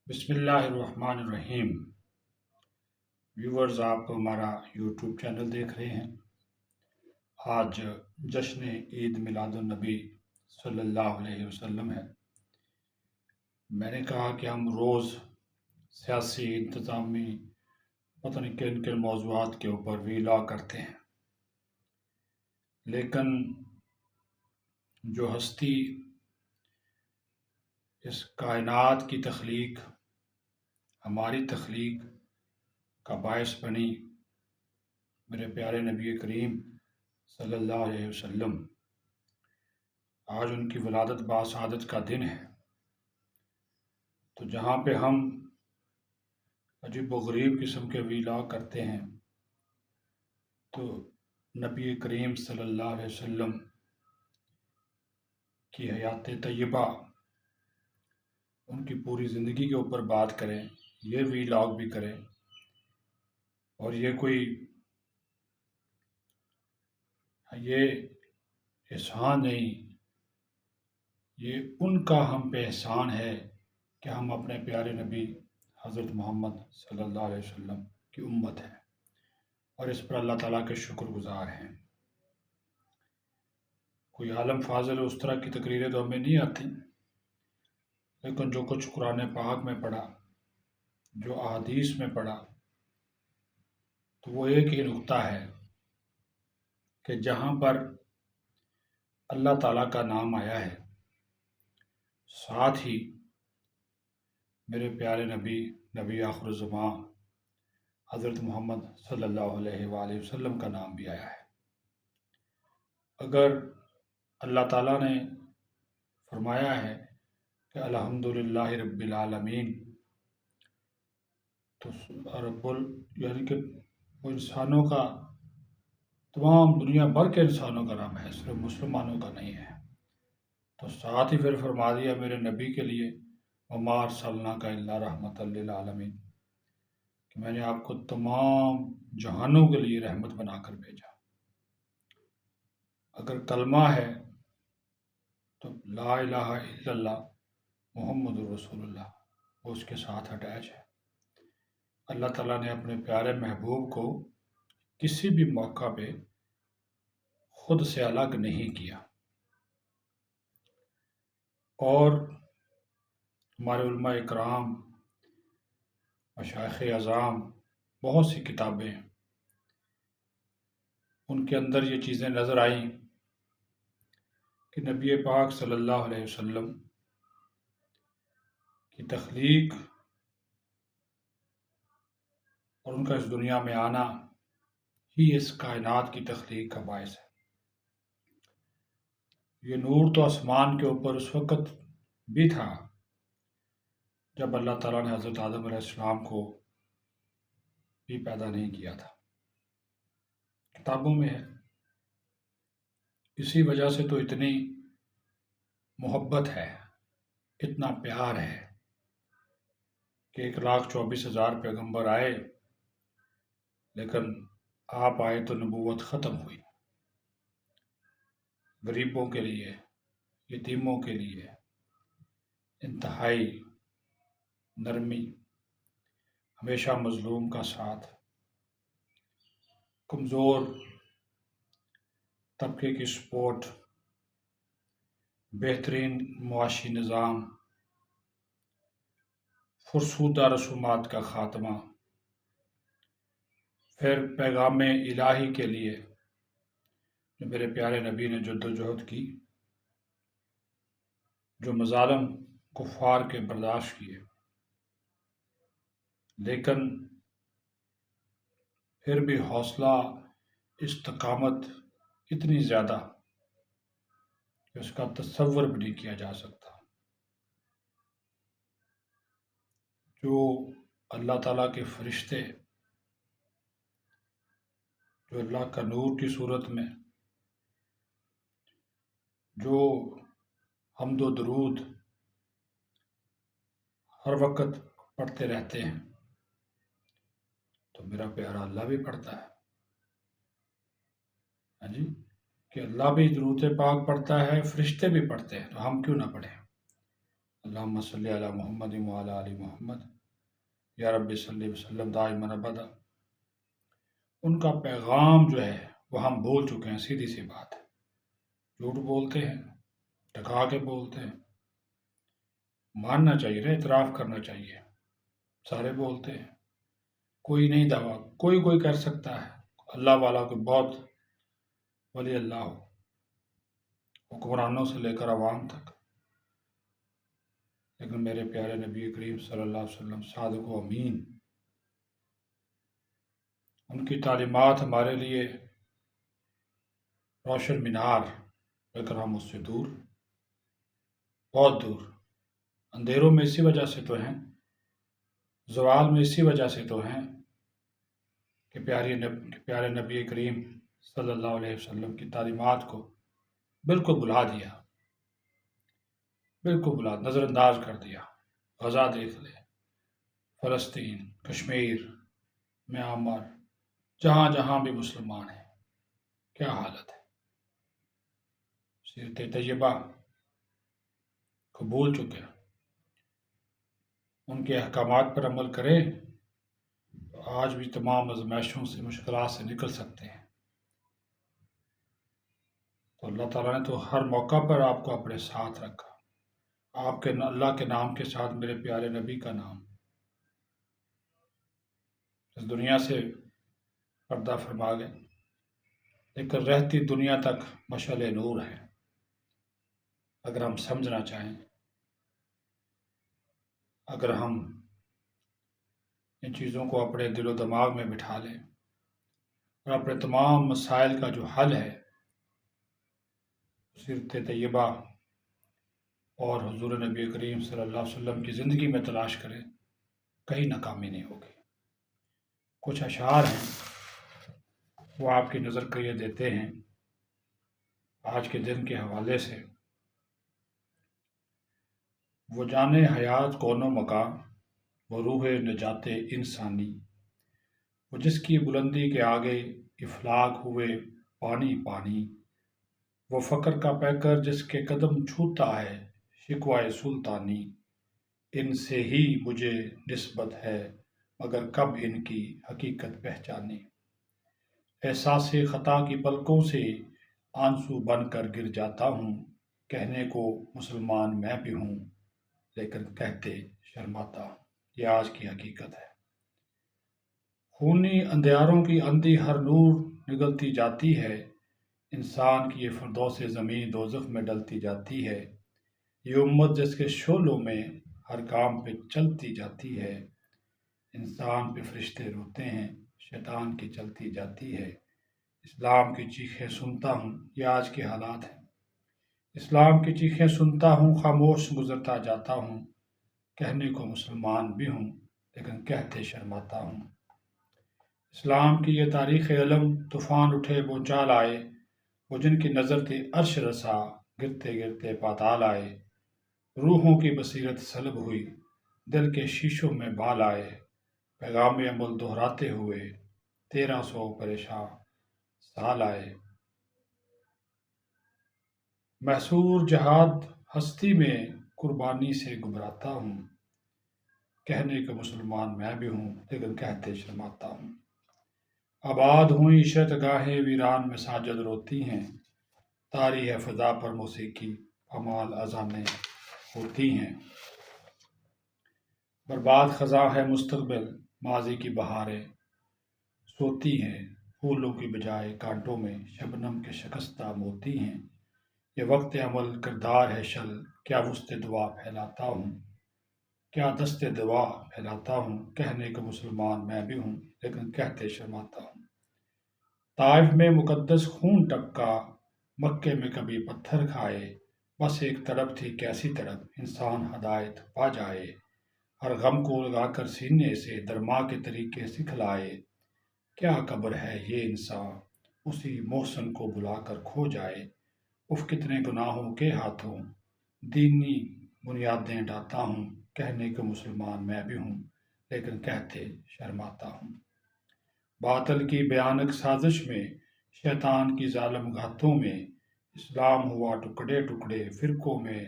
بسم اللہ الرحمن الرحیم۔ ویورز، آپ ہمارا یوٹیوب چینل دیکھ رہے ہیں۔ آج جشن عید میلاد النبی صلی اللہ علیہ وسلم ہے۔ میں نے کہا کہ ہم روز سیاسی انتظامی پتہ نہیں کن کن موضوعات کے اوپر ویلاگ کرتے ہیں، لیکن جو ہستی اس کائنات کی تخلیق، ہماری تخلیق کا باعث بنی، میرے پیارے نبی کریم صلی اللہ علیہ وسلم، آج ان کی ولادت باسعادت کا دن ہے۔ تو جہاں پہ ہم عجیب و غریب قسم کے ویلاگ کرتے ہیں، تو نبی کریم صلی اللہ علیہ وسلم کی حیات طیبہ، ان کی پوری زندگی کے اوپر بات کریں، یہ ویلاگ بھی کریں۔ اور یہ احسان نہیں، یہ ان کا ہم پہ احسان ہے کہ ہم اپنے پیارے نبی حضرت محمد صلی اللہ علیہ وسلم کی امت ہیں، اور اس پر اللہ تعالیٰ کے شکر گزار ہیں۔ کوئی عالم فاضل اس طرح کی تقریریں تو ہمیں نہیں آتی، لیکن جو کچھ قرآن پاک میں پڑھا، جو احادیث میں پڑھا، تو وہ ایک ہی نقطہ ہے کہ جہاں پر اللہ تعالیٰ کا نام آیا ہے، ساتھ ہی میرے پیارے نبی آخر الزمان حضرت محمد صلی اللہ علیہ وآلہ وسلم کا نام بھی آیا ہے۔ اگر اللہ تعالیٰ نے فرمایا ہے کہ الحمدللہ رب العالمین، تو یعنی کہ وہ انسانوں کا، تمام دنیا بھر کے انسانوں کا نام ہے، صرف مسلمانوں کا نہیں ہے۔ تو ساتھ ہی پھر فرما دیا میرے نبی کے لیے وما ارسلناک الا رحمۃ للعالمین، کہ میں نے آپ کو تمام جہانوں کے لیے رحمت بنا کر بھیجا۔ اگر کلمہ ہے تو لا الہ الا اللہ محمد الرسول اللہ، وہ اس کے ساتھ اٹیچ ہے۔ اللہ تعالیٰ نے اپنے پیارے محبوب کو کسی بھی موقع پہ خود سے الگ نہیں کیا، اور ہمارے علماء اکرام، مشائخ اعظام، بہت سی کتابیں، ان کے اندر یہ چیزیں نظر آئیں کہ نبی پاک صلی اللہ علیہ وسلم کی تخلیق اور ان کا اس دنیا میں آنا ہی اس کائنات کی تخلیق کا باعث ہے۔ یہ نور تو آسمان کے اوپر اس وقت بھی تھا جب اللہ تعالیٰ نے حضرت آدم علیہ السلام کو بھی پیدا نہیں کیا تھا، کتابوں میں ہے۔ اسی وجہ سے تو اتنی محبت ہے، اتنا پیار ہے کہ 1,24,000 پیغمبر آئے، لیکن آپ آئے تو نبوت ختم ہوئی۔ غریبوں کے لیے، یتیموں کے لیے انتہائی نرمی، ہمیشہ مظلوم کا ساتھ، کمزور طبقے کی سپورٹ، بہترین معاشی نظام، فرسودہ رسومات کا خاتمہ، پھر پیغام الہی کے لیے جو میرے پیارے نبی نے جدوجہد کی، جو مظالم کفار کے برداشت کیے، لیکن پھر بھی حوصلہ، استقامت اتنی زیادہ کہ اس کا تصور بھی نہیں کیا جا سکتا۔ جو اللہ تعالیٰ کے فرشتے، جو اللہ کا نور کی صورت میں، جو حمد و درود ہر وقت پڑھتے رہتے ہیں، تو میرا پیارا اللہ بھی پڑھتا ہے، ہاں جی، کہ اللہ بھی درود پاک پڑھتا ہے، فرشتے بھی پڑھتے ہیں، تو ہم کیوں نہ پڑھیں؟ اللہم صلی علی محمد وعلی آل محمد یا رب صلی وسلم دائما ابدا۔ ان کا پیغام جو ہے وہ ہم بھول چکے ہیں، سیدھی سی بات ہے۔ جھوٹ بولتے ہیں، ٹکا کے بولتے ہیں۔ ماننا چاہیے نا، اعتراف کرنا چاہیے۔ سارے بولتے ہیں، کوئی نہیں دعویٰ، کوئی کر سکتا ہے، اللہ والا کو بہت ولی اللہ ہو، حکمرانوں سے لے کر عوام تک۔ لیکن میرے پیارے نبی کریم صلی اللہ علیہ وسلم صادق و امین، ان کی تعلیمات ہمارے لیے روشن مینار، لیکن ہم اس سے دور، بہت دور۔ اندھیروں میں اسی وجہ سے تو ہیں، زوال میں اسی وجہ سے تو ہیں کہ پیارے نبی کریم صلی اللہ علیہ وسلم کی تعلیمات کو بالکل بھلا دیا، بالکل بھلا، نظر انداز کر دیا۔ غزہ دیکھ لے، فلسطین، کشمیر، میانمار، جہاں جہاں بھی مسلمان ہیں، کیا حالت ہے۔ سیرت طیبہ کو بھول چکے ہیں۔ ان کے احکامات پر عمل کریں تو آج بھی تمام آزمائشوں سے، مشکلات سے نکل سکتے ہیں۔ تو اللہ تعالیٰ نے تو ہر موقع پر آپ کو اپنے ساتھ رکھا، آپ کے اللہ کے نام کے ساتھ میرے پیارے نبی کا نام، اس دنیا سے پردہ فرما گئے، لیکن رہتی دنیا تک مشعل نور ہے۔ اگر ہم سمجھنا چاہیں، اگر ہم ان چیزوں کو اپنے دل و دماغ میں بٹھا لیں اور اپنے تمام مسائل کا جو حل ہے سیرت طیبہ اور حضور نبی کریم صلی اللہ علیہ وسلم کی زندگی میں تلاش کریں، کہیں ناکامی نہیں ہوگی۔ کچھ اشعار ہیں وہ آپ کی نظر کو یہ دیتے ہیں آج کے دن کے حوالے سے۔ وہ جانے حیات کون و مکان، وہ روح نجات انسانی، وہ جس کی بلندی کے آگے افلاک ہوئے پانی پانی، وہ فقر کا پیکر جس کے قدم چھوتا ہے شکوائے سلطانی، ان سے ہی مجھے نسبت ہے مگر کب ان کی حقیقت پہچانی، احساس خطا کی پلکوں سے آنسو بن کر گر جاتا ہوں، کہنے کو مسلمان میں بھی ہوں لیکن کہتے شرماتا ہوں۔ یہ آج کی حقیقت ہے۔ خونی اندھیاروں کی اندھی ہر نور نگلتی جاتی ہے، انسان کی یہ فردوس زمین دوزخ میں ڈلتی جاتی ہے، یہ امت جس کے شعلوں میں ہر کام پہ چلتی جاتی ہے، انسان پہ فرشتے روتے ہیں، شیطان کی چلتی جاتی ہے، اسلام کی چیخیں سنتا ہوں، یہ آج کے حالات ہیں۔ اسلام کی چیخیں سنتا ہوں، خاموش گزرتا جاتا ہوں، کہنے کو مسلمان بھی ہوں لیکن کہتے شرماتا ہوں۔ اسلام کی یہ تاریخ علم، طوفان اٹھے بونچال آئے، وہ جن کی نظر تھی عرش رسا، گرتے گرتے پاتال آئے، روحوں کی بصیرت سلب ہوئی، دل کے شیشوں میں بال آئے، پیغام عمل دہراتے ہوئے 1300 پریشان سال آئے، محصور جہاد ہستی میں قربانی سے گھبراتا ہوں، کہنے کو مسلمان میں بھی ہوں لیکن کہتے شرماتا ہوں۔ آباد ہوئیں عشرت گاہیں ویران مساجد روتی ہیں، طاری ہے فضا پر موسیقی پامال اذانیں ہوتی ہیں، برباد خزاں ہے مستقبل ماضی کی بہاریں سوتی ہیں، پھولوں کی بجائے کانٹوں میں شبنم کے شکستہ موتی ہیں، یہ وقت عمل کردار ہے شل، کیا وسط دعا پھیلاتا ہوں، کیا دست دعا پھیلاتا ہوں، کہنے کو مسلمان میں بھی ہوں لیکن کہتے شرماتا ہوں۔ طائف میں مقدس خون ٹپکا، مکے میں کبھی پتھر کھائے، بس ایک تڑپ تھی کیسی تڑپ انسان ہدایت پا جائے، ہر غم کو لگا کر سینے سے درما کے طریقے سکھلائے، کیا قبر ہے یہ انسان اسی محسن کو بلا کر کھو جائے، اف کتنے گناہوں کے ہاتھوں دینی بنیادیں ڈھاتا ہوں، کہنے کو مسلمان میں بھی ہوں لیکن کہتے شرماتا ہوں۔ باطل کی بھیانک سازش میں، شیطان کی ظالم گھاتوں میں، اسلام ہوا ٹکڑے ٹکڑے فرقوں میں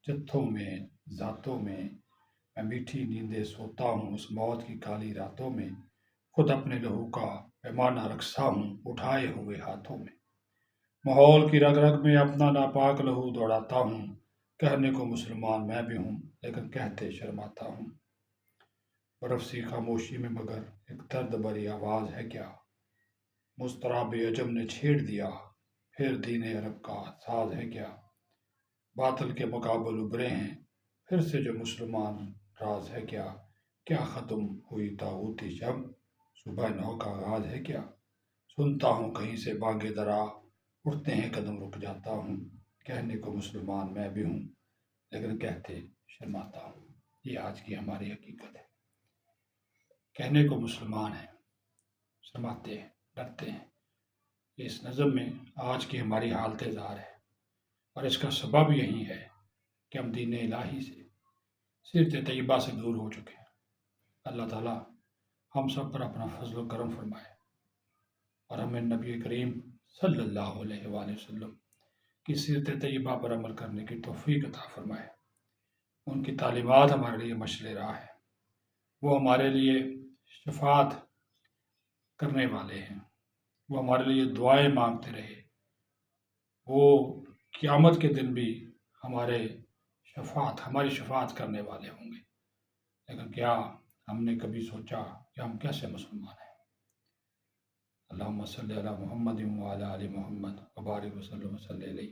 جتھوں میں، ذاتوں میں، میں میٹھی نیندیں سوتا ہوں اس موت کی کالی راتوں میں، خود اپنے لہو کا پیمانہ رکھتا ہوں اٹھائے ہوئے ہاتھوں میں، ماحول کی رگ رگ میں اپنا ناپاک لہو دوڑاتا ہوں، کہنے کو مسلمان میں بھی ہوں لیکن کہتے شرماتا ہوں، برف سی خاموشی میں مگر ایک درد بھری آواز ہے کیا، مضطراب عجم نے چھیڑ دیا، پھر دین عرب کا ساز ہے کیا، باطل کے مقابل ابھرے ہیں پھر سے جو مسلمان، راز ہے کیا، کیا ختم ہوئی طاغوتی شب، صبح نو کا آغاز ہے کیا، سنتا ہوں کہیں سے بانگے درا، اٹھتے ہیں قدم رک جاتا ہوں، کہنے کو مسلمان میں بھی ہوں لیکن کہتے شرماتا ہوں۔ یہ آج کی ہماری حقیقت ہے، کہنے کو مسلمان ہیں، شرماتے ہیں، ڈرتے ہیں۔ اس نظم میں آج کی ہماری حالت ظاہر ہے، اور اس کا سبب یہی ہے کہ ہم دین الہی سے، سیرت طیبہ سے دور ہو چکے ہیں۔ اللہ تعالیٰ ہم سب پر اپنا فضل و کرم فرمائے اور ہمیں نبی کریم صلی اللہ علیہ وآلہ وسلم کی سیرت طیبہ پر عمل کرنے کی توفیق عطا فرمائے۔ ان کی تعلیمات ہمارے لیے مشعل راہ ہے، وہ ہمارے لیے شفاعت کرنے والے ہیں، وہ ہمارے لیے دعائیں مانگتے رہے، وہ قیامت کے دن بھی ہماری شفاعت کرنے والے ہوں گے۔ لیکن کیا ہم نے کبھی سوچا کہ ہم کیسے مسلمان ہیں؟ اللہم صلی علی محمد وعلی آل محمد وبارک وسلم وصلی علیہ